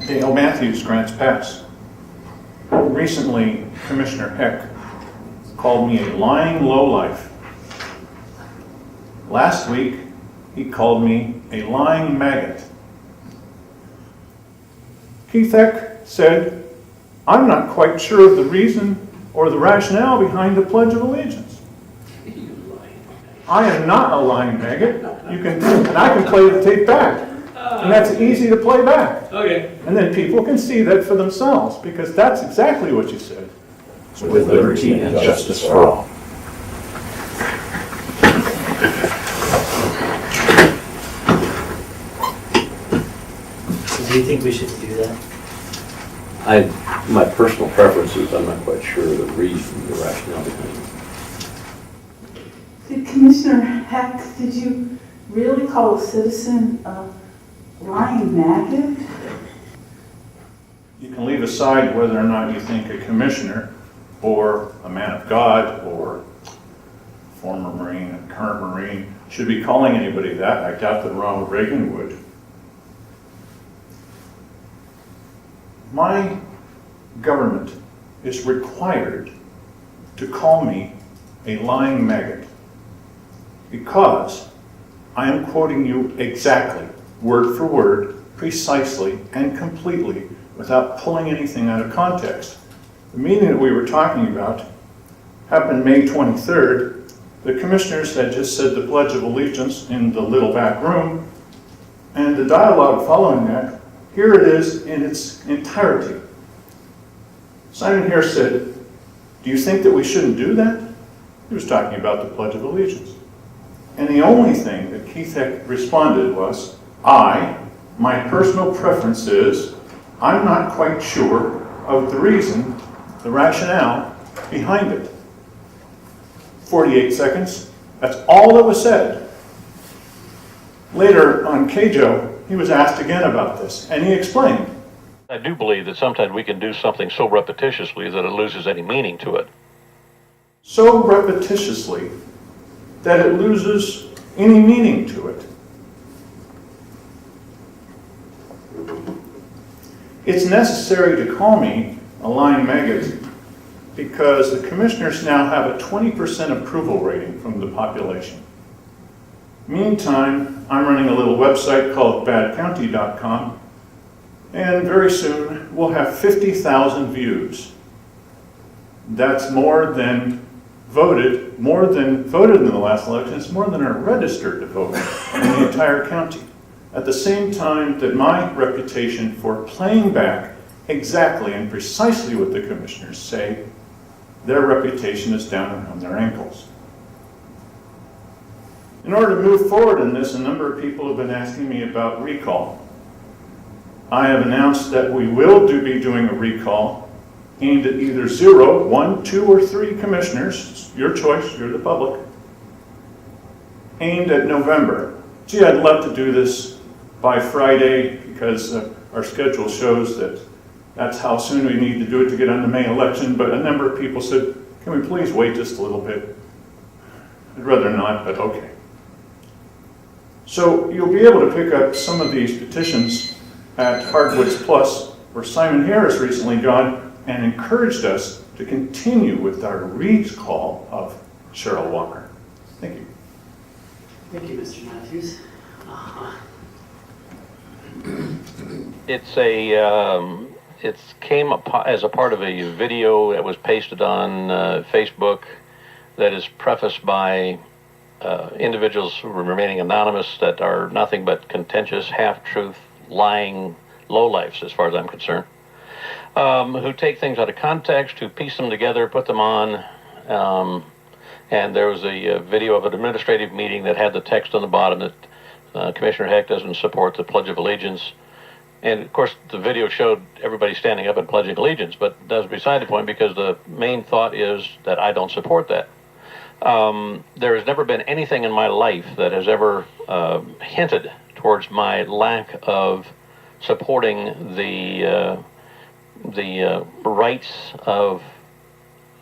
Dale Matthews grants pass. Recently, Commissioner Heck called me a lying lowlife. Last week, he called me a lying maggot. Keith Heck said, I'm not quite sure of the reason or the rationale behind the Pledge of Allegiance. I am not a lying maggot. And I can play the tape back. And that's easy to play back. Okay. And then people can see that for themselves, because that's exactly what you said. With liberty and justice for all. Do you think we should do that? My personal preference is I'm not quite sure of the reason, the rationale behind it. Did Commissioner Heck, did you really call a citizen a lying maggot? You can leave aside whether or not you think a commissioner or a man of God or former Marine and current Marine should be calling anybody that. I doubt that Ronald Reagan would. My government is required to call me a lying maggot because I am quoting you exactly, word for word, precisely and completely without pulling anything out of context. The meeting that we were talking about happened May 23rd. The commissioners had just said the Pledge of Allegiance in the little back room, and the dialogue following that, here it is in its entirety. Simon Hare said, do you think that we shouldn't do that? He was talking about the Pledge of Allegiance. And the only thing that Keith Heck responded was, my personal preference is, I'm not quite sure of the reason, the rationale behind it. 48 seconds, that's all that was said. Later on KJO, he was asked again about this, and he explained. I do believe that sometimes we can do something so repetitiously that it loses any meaning to it. So repetitiously that it loses any meaning to it. It's necessary to call me a lying maggot because the commissioners now have a 20% approval rating from the population. Meantime, I'm running a little website called BadCounty.com, and very soon we'll have 50,000 views. That's more than voted in the last election. It's more than are registered to vote in the entire county. At the same time that my reputation for playing back exactly and precisely what the commissioners say, their reputation is down around their ankles. In order to move forward in this, a number of people have been asking me about recall. I have announced that we will be doing a recall aimed at either 0, 1, 2, or 3 commissioners. It's your choice, you're the public. Aimed at November. Gee, I'd love to do this by Friday because our schedule shows that that's how soon we need to do it to get on the May election, but a number of people said, can we please wait just a little bit? I'd rather not, but okay. So you'll be able to pick up some of these petitions at Hardwoods Plus, where Simon Harris recently gone and encouraged us to continue with our recall of Cheryl Walker. Thank you. Thank you, Mr. Matthews. It came as a part of a video that was pasted on Facebook that is prefaced by individuals who are remaining anonymous that are nothing but contentious, half-truth, lying lowlifes, as far as I'm concerned, who take things out of context, who piece them together, put them on. And there was a video of an administrative meeting that had the text on the bottom that Commissioner Heck doesn't support the Pledge of Allegiance. And of course, the video showed everybody standing up and pledging allegiance, but that's beside the point because the main thought is that I don't support that. There has never been anything in my life that has ever hinted towards my lack of supporting the rights of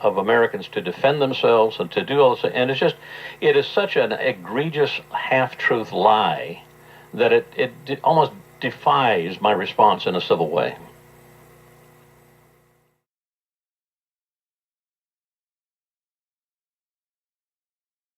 Americans to defend themselves and to do all this. And it is such an egregious half-truth lie that it almost defies my response in a civil way.